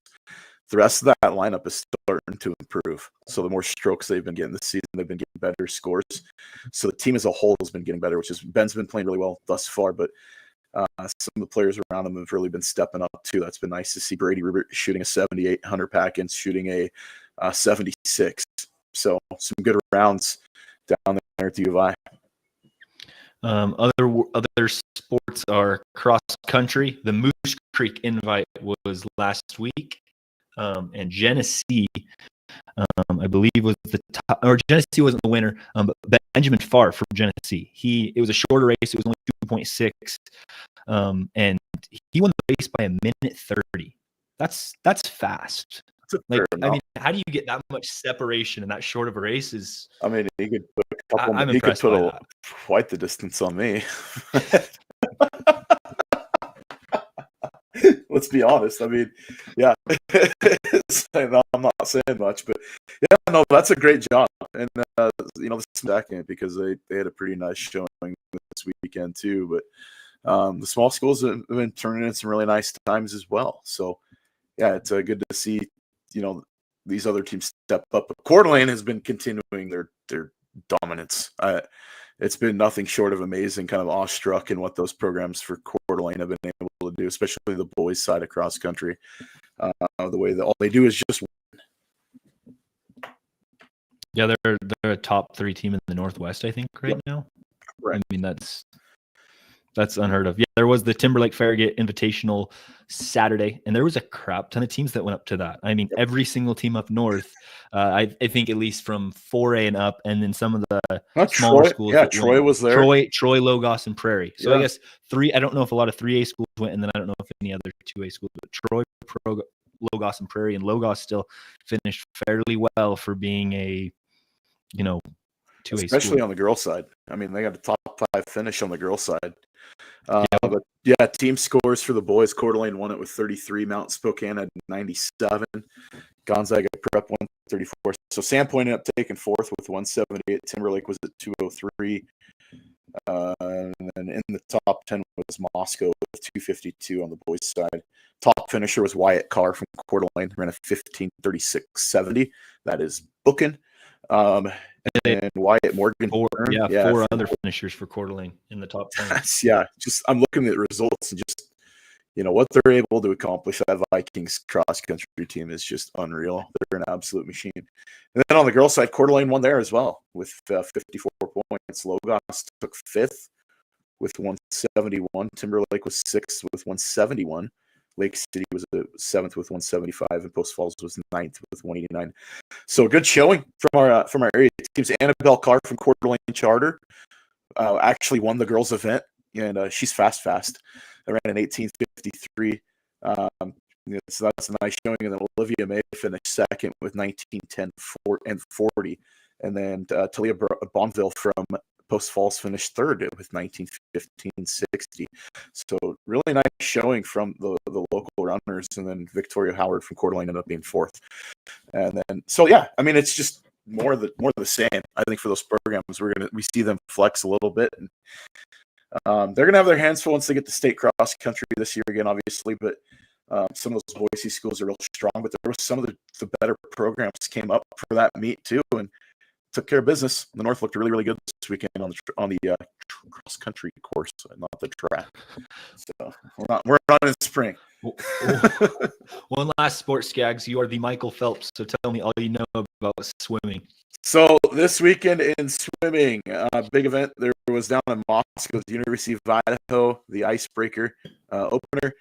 the rest of that lineup is starting to improve. So the more strokes they've been getting this season, they've been getting better scores. So the team as a whole has been getting better, which is Ben's been playing really well thus far, but some of the players around him have really been stepping up too. That's been nice to see. Brady Rupert shooting a 78, Hunter Packins shooting a 76. So some good rounds down there at the U of I. Other sports are cross country. The Moose Creek invite was last week, and Genesee, I believe, was the top, or Genesee wasn't the winner, but Benjamin Farr from Genesee. It was a shorter race. It was only 2.6, and he won the race by 1:30. That's fast. I mean, how do you get that much separation in that short of a race? I mean, he could put a couple. He could put quite the distance on me. Let's be honest. I mean, yeah, I'm not saying much, but yeah, no, that's a great job. And, the second, because they had a pretty nice showing this weekend too. But the small schools have been turning in some really nice times as well. So, yeah, it's good to see, these other teams step up. But Coeur d'Alene has been continuing their dominance. It's been nothing short of amazing, kind of awestruck in what those programs for Coeur d'Alene have been able to do, especially the boys' side of cross country. The way that all they do is just win. Yeah, they're a top 3 team in the Northwest, I think, right now. Right. I mean, that's unheard of. Yeah, there was the Timberlake Farragut Invitational Saturday, and there was a crap ton of teams that went up to that. I mean, every single team up north, I think at least from 4A and up, and then some of the smaller schools. Yeah, Troy was there. Troy, Logos, and Prairie. So yeah. I guess 3. I don't know if a lot of 3A schools went, and then I don't know if any other 2A schools. But Troy, Logos, and Prairie, and Logos still finished fairly well for being a 2A especially school. On the girls' side. I mean, they got a top 5 finish on the girls' side. But yeah, team scores for the boys. Coeur d'Alene won it with 33. Mount Spokane had 97. Gonzaga Prep 134. So Sandpoint ended up taking 4th with 178. Timberlake was at 203. And then in the top 10 was Moscow with 252 on the boys' side. Top finisher was Wyatt Carr from Coeur d'Alene, ran a 15:36.70. That is booking. And Wyatt Morgan. 4 other finishers for Coeur d'Alene in the top 10. Yeah, just I'm looking at the results and just what they're able to accomplish. That Vikings cross country team is just unreal. They're an absolute machine. And then on the girls' side, Coeur d'Alene won there as well with 54 points. Logos took 5th with 171. Timberlake was 6th with 171. Lake City was 7th with 175, and Post Falls was 9th with 189. So good showing from our area teams. Annabelle Carr from Coeur d'Alene Charter actually won the girls' event, and she's fast. I ran an 18:53. So that's a nice showing. And then Olivia May finished 2nd with 19:10.40, and then Talia Bonville from Post Falls finished 3rd with 19:15.60. So really nice showing from the local runners, and then Victoria Howard from Coeur d'Alene ended up being 4th. And then I mean, it's just more of the same. I think for those programs, we see them flex a little bit, and they're gonna have their hands full once they get to state cross country this year again, obviously. But some of those Boise schools are real strong, but there was some of the better programs came up for that meet too, and took care of business. The North looked really, really good this weekend on the cross country course, not the track. So we're not in spring. One last sport, Scaggs. You are the Michael Phelps, so tell me all you know about swimming. So this weekend in swimming, big event. There was down in Moscow, the University of Idaho, the icebreaker opener.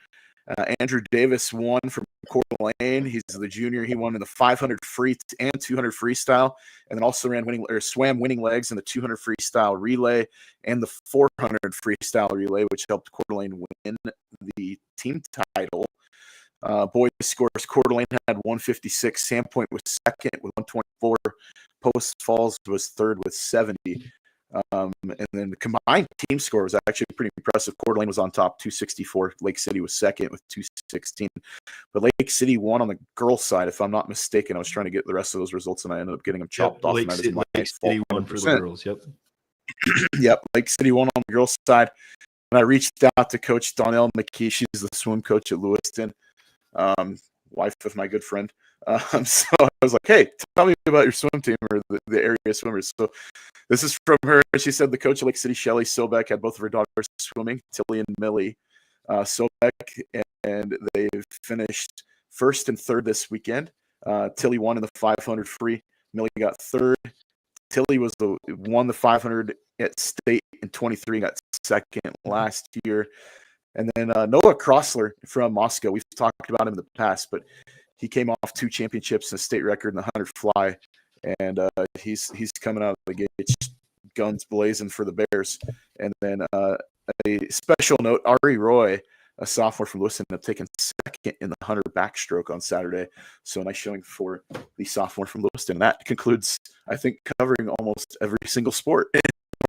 Andrew Davis won from Coeur d'Alene. He's the junior. He won in the 500 free and 200 freestyle, and then also swam winning legs in the 200 freestyle relay and the 400 freestyle relay, which helped Coeur d'Alene win the team title. Boys scores: Coeur d'Alene had 156. Sandpoint was 2nd with 124. Post Falls was 3rd with 70. And then the combined team score was actually pretty impressive. Coeur d'Alene was on top, 264. Lake City was 2nd with 216. But Lake City won on the girls' side, if I'm not mistaken. I was trying to get the rest of those results, and I ended up getting them chopped off. Lake City won for the girls. Yep. Yep. Lake City won on the girls' side. And I reached out to Coach Donnell McKee. She's the swim coach at Lewiston, wife of my good friend. So I was like, hey, tell me about your swim team or the area swimmers. So this is from her. She said the coach of Lake City, Shelly Sobek, had both of her daughters swimming, Tilly and Millie Sobek, and they finished 1st and 3rd this weekend. Tilly won in the 500 free. Millie got 3rd. Tilly won the 500 at state in 23, got 2nd last year. And then Noah Crossler from Moscow. We've talked about him in the past, but he came off 2 championships and a state record in the 100 fly, and he's coming out of the gates, guns blazing for the Bears. And then a special note: Ari Roy, a sophomore from Lewiston, have taken 2nd in the 100 backstroke on Saturday. So nice showing for the sophomore from Lewiston. That concludes, I think, covering almost every single sport in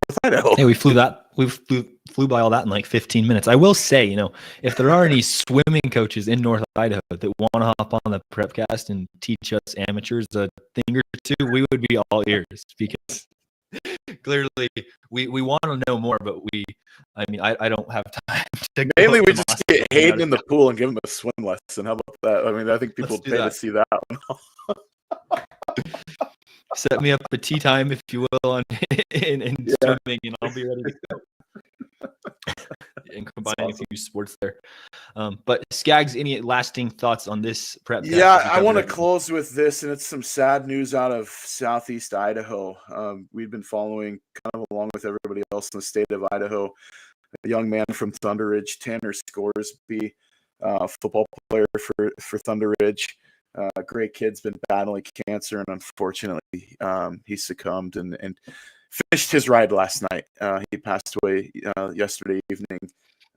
North Idaho. Hey, we flew that we flew by all that in like 15 minutes. I will say, if there are any swimming coaches in North Idaho that want to hop on the Prepcast and teach us amateurs a thing or two, we would be all ears, because clearly we want to know more, but I don't have time to Mainly, go we to just Moscow. get Hayden in the pool and give him a swim lesson. How about that? I mean, I think people Let's do pay to that. see that one. Set me up a tea time, if you will, on in swimming, and I'll be ready to go. And combining awesome. a few sports there. But Scaggs, any lasting thoughts on this Prepcast? Yeah, I want to close with this, and it's some sad news out of Southeast Idaho. We've been following kind of along with everybody else in the state of Idaho. A young man from Thunder Ridge, Tanner Scoresby, football player for Thunder Ridge. Great kid's been battling cancer, and unfortunately, he succumbed and finished his ride last night. He passed away yesterday evening,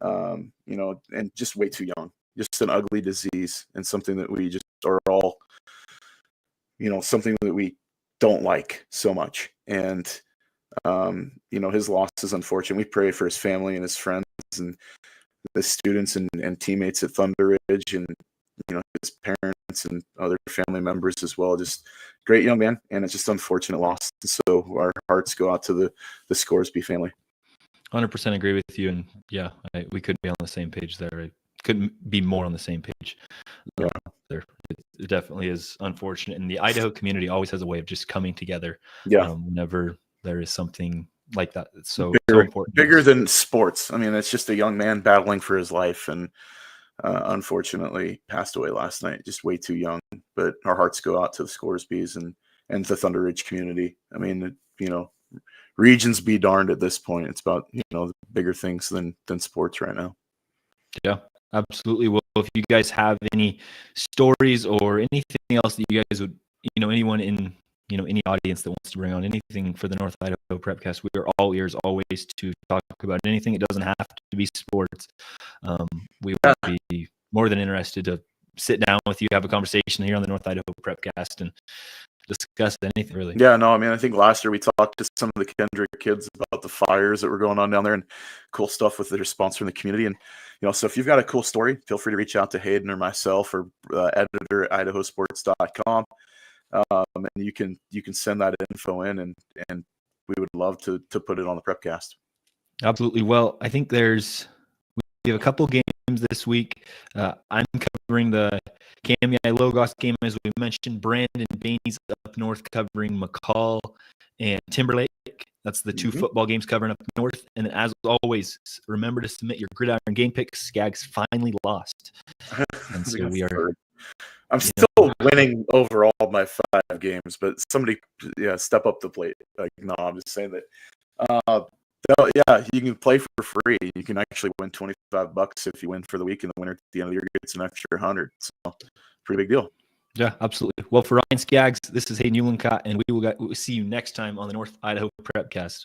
and just way too young. Just an ugly disease, and something that we just are all, something that we don't like so much. And, his loss is unfortunate. We pray for his family and his friends and the students and teammates at Thunder Ridge, and, his parents and other family members as well. Just great young man, and it's just unfortunate loss. So our hearts go out to the Scoresby family. 100% agree with you, and yeah, we couldn't be on the same page there. I couldn't be more on the same page. There, it definitely is unfortunate, and the Idaho community always has a way of just coming together. Whenever there is something like that, it's so important. Bigger than sports. I mean, it's just a young man battling for his life, and unfortunately passed away last night. Just way too young. But our hearts go out to the Scoresbys and the Thunder Ridge community. I mean, regions be darned at this point. It's about, the bigger things than sports right now. Yeah, absolutely. Well, if you guys have any stories or anything else that you guys would, anyone in, any audience that wants to bring on anything for the North Idaho Prepcast, we are all ears always to talk about anything. It doesn't have to be sports. We would be more than interested to sit down with you, have a conversation here on the North Idaho Prepcast, and discuss anything really. Yeah, no, I mean, I think last year we talked to some of the Kendrick kids about the fires that were going on down there, and cool stuff with the response from the community. And, so if you've got a cool story, feel free to reach out to Hayden or myself or editor at IdahoSports.com. And you can send that info in, and we would love to put it on the Prepcast. Absolutely. Well, I think we have a couple games this week. I'm covering the Kamei Logos game, as we mentioned. Brandon Bainey's up north covering McCall and Timberlake. That's the two football games covering up north. And then, as always, remember to submit your gridiron game picks. Scaggs finally lost, and so we are. I'm still winning overall my 5 games, but somebody, step up the plate. Like, no, I'm just saying that. You can play for free. You can actually win $25 if you win for the week, and the winner at the end of the year gets an extra 100. So, pretty big deal. Yeah, absolutely. Well, for Ryan Scaggs, this is Hayden Uhlenkott, and we will see you next time on the North Idaho Prepcast.